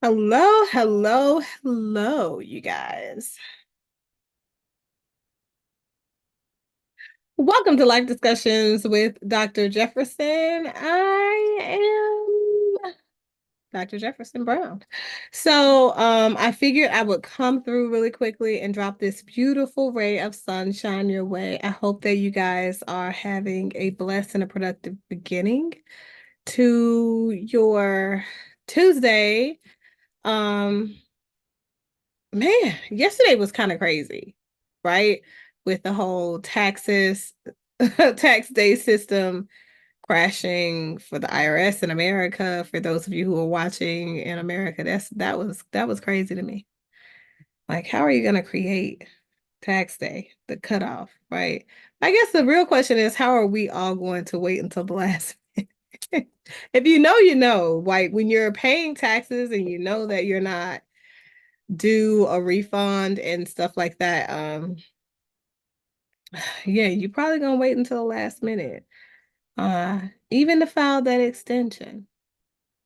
Hello, hello, hello, you guys. Welcome to Life Discussions with Dr. Jefferson. I am Dr. Jefferson Brown. I figured I would come through really quickly and drop this beautiful ray of sunshine your way. I hope that you guys are having a blessed and a productive beginning to your Tuesday. Um, Man, yesterday was kind of crazy, right? With the whole taxes, tax day system crashing for the IRS in America. For those of you who are watching in America, that was crazy to me. Like, how are you going to create tax day, the cutoff, right? I guess the real question is, how are we all going to wait until the last minute? If you know, you know, like when you're paying taxes and you know that you're not do a refund and stuff like that, yeah, you're probably gonna wait until the last minute. Uh, Even to file that extension.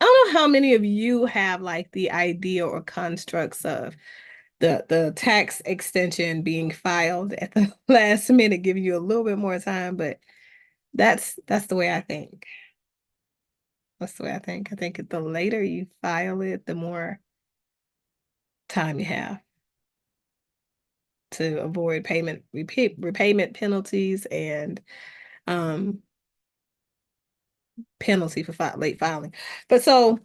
I don't know how many of you have like the idea or constructs of the tax extension being filed at the last minute, giving you a little bit more time, but that's the way I think. That's the way I think. I think the later you file it, the more time you have to avoid repayment penalties and um penalty for late filing. But so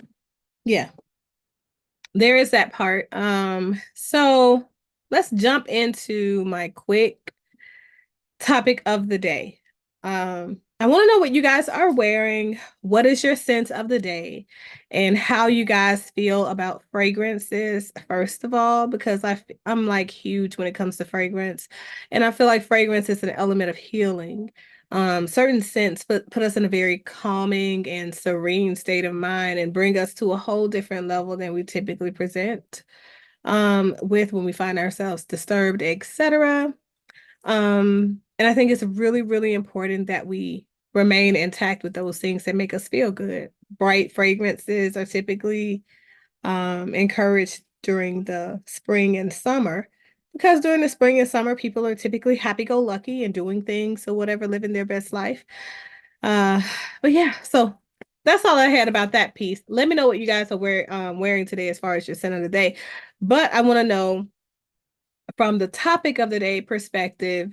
yeah, there is that part. So let's jump into my quick topic of the day. I want to know what you guys are wearing. What is your scent of the day, and how you guys feel about fragrances, first of all, because I'm like huge when it comes to fragrance, and I feel like fragrance is an element of healing. Certain scents put us in a very calming and serene state of mind and bring us to a whole different level than we typically present with when we find ourselves disturbed, etc. And I think it's really, really important that we remain intact with those things that make us feel good. Bright fragrances are typically encouraged during the spring and summer because during the spring and summer, people are typically happy-go-lucky and doing things or whatever, living their best life. Uh, but yeah, so that's all I had about that piece. Let me know what you guys are wearing today as far as your scent of the day. But I want to know from the topic of the day perspective,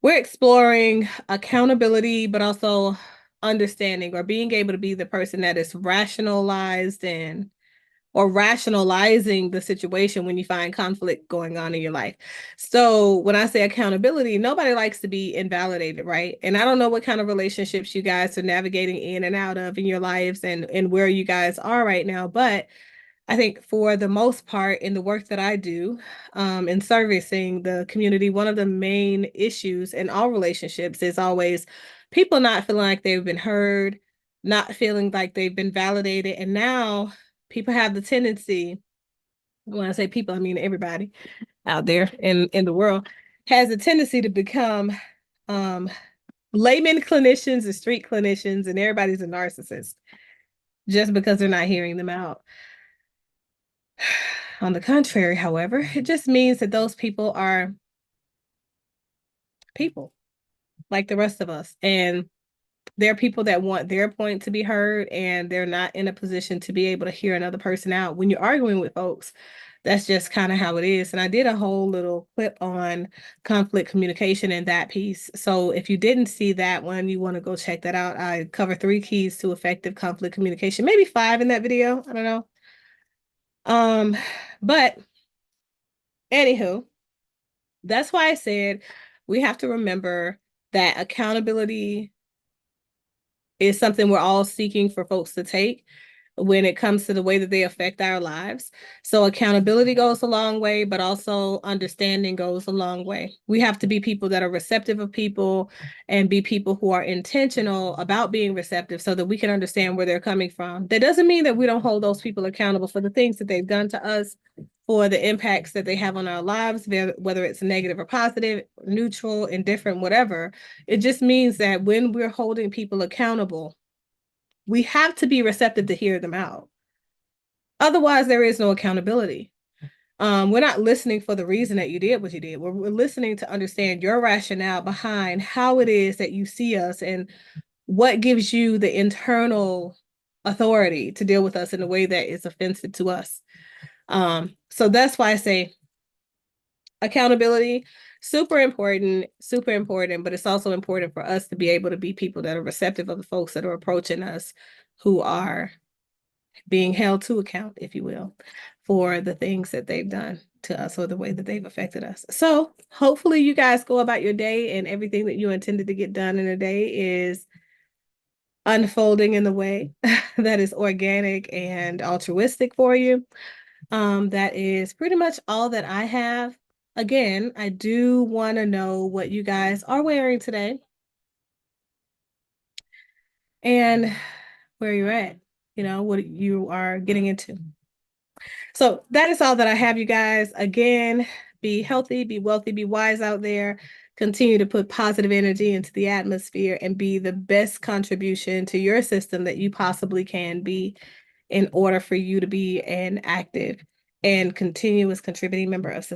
we're exploring accountability, but also understanding or being able to be the person that is rationalized and or rationalizing the situation when you find conflict going on in your life. So when I say accountability, nobody likes to be invalidated, right? And I don't know what kind of relationships you guys are navigating in and out of in your lives and where you guys are right now, but I think for the most part, in the work that I do, in servicing the community, one of the main issues in all relationships is always people not feeling like they've been heard, not feeling like they've been validated. And now people have the tendency, when I say people, I mean everybody out there in the world, has a tendency to become um, layman clinicians and street clinicians, and everybody's a narcissist just because they're not hearing them out. On the contrary, however, it just means that those people are people like the rest of us. And they're people that want their point to be heard, and they're not in a position to be able to hear another person out. When you're arguing with folks, that's just kind of how it is. And I did a whole little clip on conflict communication in that piece. So if you didn't see that one, you want to go check that out. I cover 3 keys to effective conflict communication, maybe 5 in that video. I don't know. Um, but anywho, that's why I said we have to remember that accountability is something we're all seeking for folks to take when it comes to the way that they affect our lives. So accountability goes a long way, but also understanding goes a long way. We have to be people that are receptive of people and be people who are intentional about being receptive so that we can understand where they're coming from. That doesn't mean that we don't hold those people accountable for the things that they've done to us, for the impacts that they have on our lives, whether it's negative or positive, neutral, indifferent, whatever. It just means that when we're holding people accountable, we have to be receptive to hear them out. Otherwise, there is no accountability. We're not listening for the reason that you did what you did. We're listening to understand your rationale behind how it is that you see us and what gives you the internal authority to deal with us in a way that is offensive to us. So that's why I say accountability, super important, but it's also important for us to be able to be people that are receptive of the folks that are approaching us who are being held to account, if you will, for the things that they've done to us or the way that they've affected us. So hopefully you guys go about your day and everything that you intended to get done in a day is unfolding in the way that is organic and altruistic for you. That is pretty much all that I have. Again, I do want to know what you guys are wearing today and where you're at, what you are getting into. So that is all that I have, you guys. Again, be healthy, be wealthy, be wise out there. Continue to put positive energy into the atmosphere and be the best contribution to your system that you possibly can be in order for you to be an active and continuous contributing member of society.